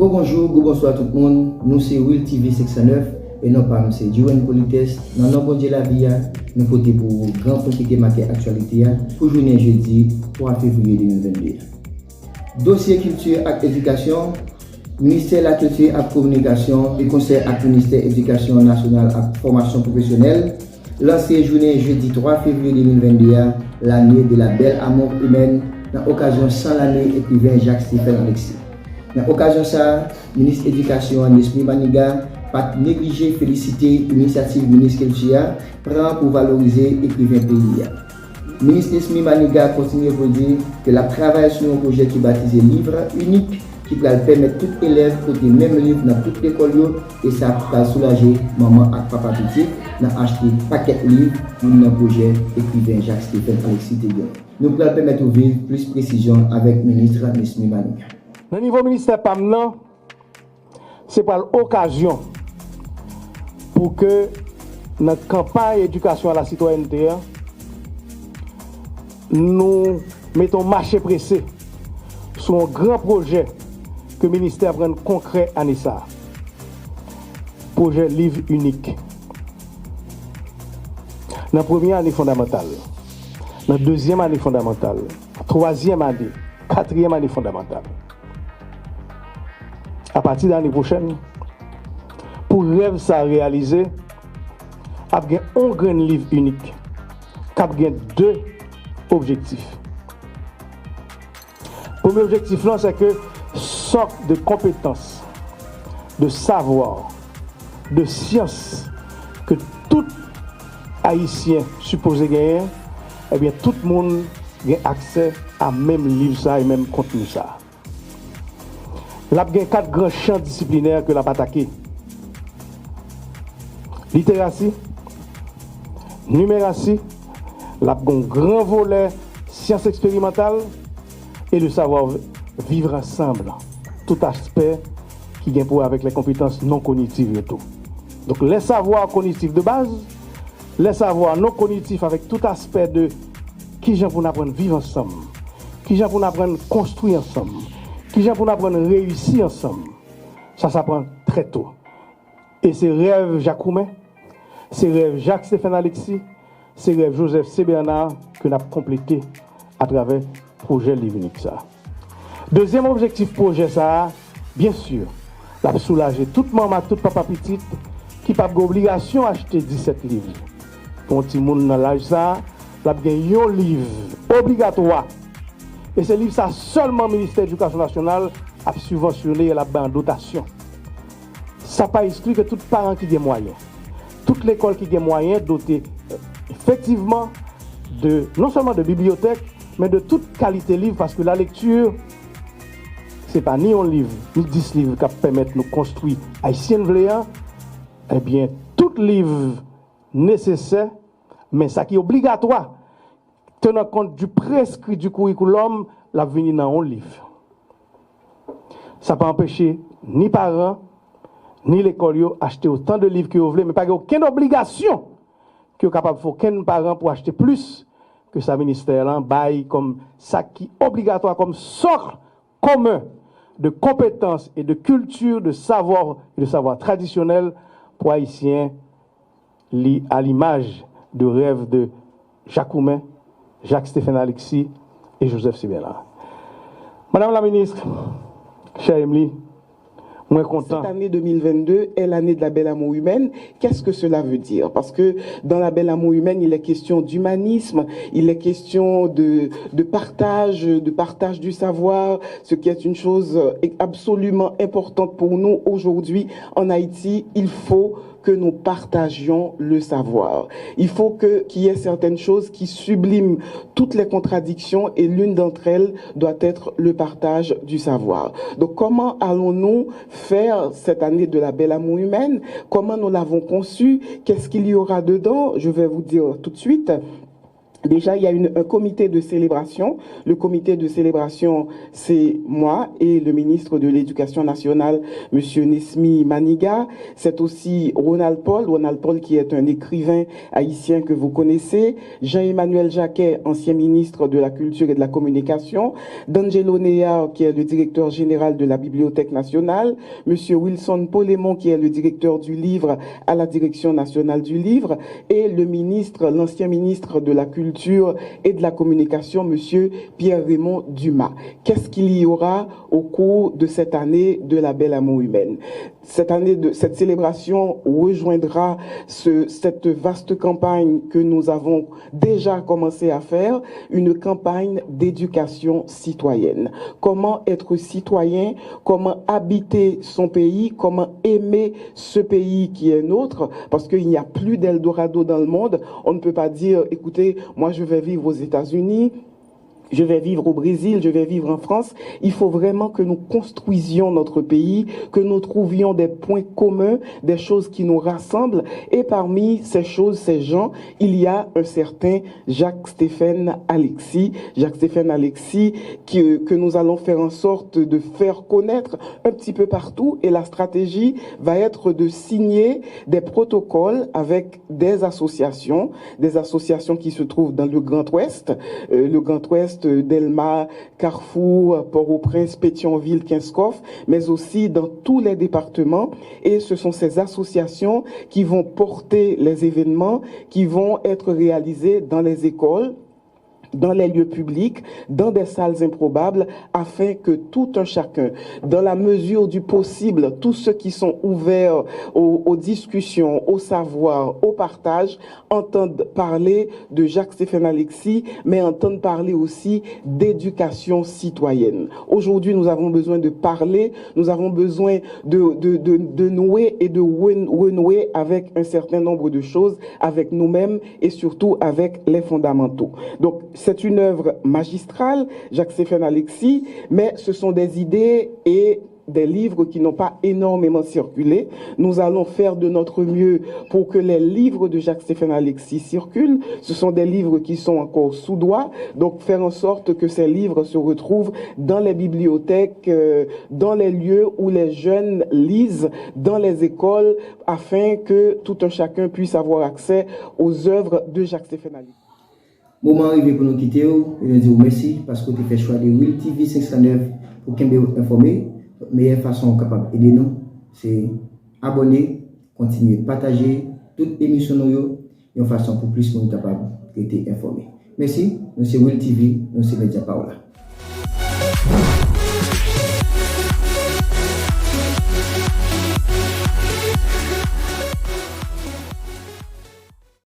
Bonjour, bonsoir tout le monde. Nous c'est Will TV 609 et non pas c'est Jouen Polites. Dans nos bon Dieu la vie, nous côté pour grand quantité marqué actualité pour journée jeudi 3 février 2022. Dossier culture et éducation, ministère de la culture et communication et conseil avec ministère éducation nationale et formation professionnelle lancé journée jeudi 3 février 2022 l'année de la belle amour humaine dans l'occasion 100 l'année écrivain Jacques-Stéphane Alexis. Dans l'occasion ça, ministre de l'Éducation Nesmi Maniga pas négliger féliciter l'initiative ministre Kelchia prend pour valoriser l'écrivain pays. Ministre Nesmi Maniga continue à dire que la travaille sur un projet qui baptisé livre unique qui va permettre tout élève de porter même livre dans toute l'école et ça va soulager maman et papa petit dans acheter paquet de livres pour un projet écrivain Jacques-Stéphane Alexis Téguin. Nous pouvons permettre de vivre plus de précision avec le ministre Nesmi Maniga. Au niveau ministère PAMNAN, c'est pas l'occasion pour que notre campagne éducation à la citoyenneté, nous mettons marché pressé sur un grand projet que le ministère prend concret à Nissa. Projet livre unique. Dans la première année fondamentale, dans la deuxième année fondamentale, troisième année, quatrième année fondamentale. À partir de l'année prochaine, pour rêve ça réaliser, il y a un grand livre unique, qui a deux objectifs. Le premier objectif, c'est que sorte de compétences, de savoir, de science que tout Haïtien supposé gagner, eh bien tout le monde a accès à même livre ça et même contenu ça. Là, il y a 4 grands champs disciplinaires que l'a attaqué. Littératie, numératie, là, il y a un grand volet sciences expérimentales et le savoir vivre ensemble. Tout aspect qui vient pour avec les compétences non cognitives et tout. Donc, les savoirs cognitifs de base, les savoirs non cognitifs avec tout aspect de qui j'aime pour apprendre à vivre ensemble, qui j'aime pour apprendre à construire ensemble, qui j'aime pour apprendre à réussir ensemble. Ça s'apprend très tôt. Et c'est rêve Jacques Roumain, c'est rêve Jacques-Stéphane Alexis, c'est rêve Joseph C. Bernard que nous avons complété à travers le projet Livre Unique. Deuxième objectif projet, ça, bien sûr, la soulager toute maman, toute papa petite qui n'a pas d'obligation d'acheter 17 livres. Pour un petit monde dans l'âge, ça, la gagné un livre obligatoire. Et ce livre, ça seulement le ministère de l'Éducation nationale a subventionné et la dotation. Ça n'a pas exclu que tout parent qui a moyens, toute l'école qui a moyens doté effectivement de non seulement de bibliothèque, mais de toute qualité livre, parce que la lecture, ce n'est pas ni un livre, ni 10 livres qui permettent de nous construire Haïtien Vléan, eh bien, tout livre nécessaire, mais ça qui est obligatoire, tenant compte du prescrit du curriculum, la venir dans un livre. Ça ne peut empêcher ni parents, ni l'école d'acheter autant de livres que vous voulez, mais pas aucune obligation que vous capable de faire aucun parent pour acheter plus que sa ministère là, bail comme ça qui est obligatoire, comme socle commun de compétences et de culture, de savoir et de savoir traditionnel pour Haïtiens, à l'image de rêve de Jacques Roumain, Jacques-Stéphane Alexis et Joseph C. Bernard. Madame la ministre, chère Emily, moi content. Cette année 2022 est l'année de la belle amour humaine. Qu'est-ce que cela veut dire? Parce que dans la belle amour humaine, il est question d'humanisme, il est question de partage du savoir, ce qui est une chose absolument importante pour nous aujourd'hui en Haïti. Il faut que nous partagions le savoir. Il faut qu'il y ait certaines choses qui subliment toutes les contradictions et l'une d'entre elles doit être le partage du savoir. Donc comment allons-nous faire cette année de la belle amour humaine? Comment nous l'avons conçue? Qu'est-ce qu'il y aura dedans? Je vais vous dire tout de suite. Déjà, il y a un comité de célébration. Le comité de célébration, c'est moi et le ministre de l'Éducation nationale, Monsieur Nesmi Maniga. C'est aussi Ronald Paul qui est un écrivain haïtien que vous connaissez. Jean-Emmanuel Jacquet, ancien ministre de la Culture et de la Communication. D'Angelo Nea, qui est le directeur général de la Bibliothèque nationale. Monsieur Wilson Polémon, qui est le directeur du livre à la Direction nationale du livre. Et le ministre, l'ancien ministre de la Culture et de la Communication, Monsieur Pierre-Raymond Dumas. Qu'est-ce qu'il y aura au cours de cette année de la Belle Amour Humaine? Cette célébration rejoindra cette vaste campagne que nous avons déjà commencé à faire, une campagne d'éducation citoyenne. Comment être citoyen, comment habiter son pays, comment aimer ce pays qui est nôtre, parce qu'il n'y a plus d'Eldorado dans le monde. On ne peut pas dire, écoutez, moi je vais vivre aux États-Unis, je vais vivre au Brésil, je vais vivre en France. Il faut vraiment que nous construisions notre pays, que nous trouvions des points communs, des choses qui nous rassemblent. Et parmi ces choses, ces gens, il y a un certain Jacques-Stéphane Alexis. Jacques-Stéphane Alexis que nous allons faire en sorte de faire connaître un petit peu partout. Et la stratégie va être de signer des protocoles avec des associations qui se trouvent dans le Grand Ouest. Le Grand Ouest, Delma, Carrefour, Port-au-Prince, Pétionville, Kinskov, mais aussi dans tous les départements. Et ce sont ces associations qui vont porter les événements qui vont être réalisés dans les écoles, dans les lieux publics, dans des salles improbables, afin que tout un chacun, dans la mesure du possible, tous ceux qui sont ouverts aux discussions, au savoir, au partage, entendent parler de Jacques-Stéphane Alexis, mais entendent parler aussi d'éducation citoyenne. Aujourd'hui, nous avons besoin de parler, nous avons besoin de nouer et de renouer avec un certain nombre de choses, avec nous-mêmes et surtout avec les fondamentaux. Donc, c'est une œuvre magistrale, Jacques-Stéphane Alexis, mais ce sont des idées et des livres qui n'ont pas énormément circulé. Nous allons faire de notre mieux pour que les livres de Jacques-Stéphane Alexis circulent. Ce sont des livres qui sont encore sous doigt, donc faire en sorte que ces livres se retrouvent dans les bibliothèques, dans les lieux où les jeunes lisent, dans les écoles, afin que tout un chacun puisse avoir accès aux œuvres de Jacques-Stéphane Alexis. Moment arrivé pour nous quitter, et nous dire merci parce que tu fais choix de Will TV 509 pour qu'on soit informé. La meilleure façon capable d'aider nous, c'est abonner, continuer, partager toute émission et en façon pour plus nous capable d'être informés. Merci, nous c'est Will TV, nous c'est Media Paola.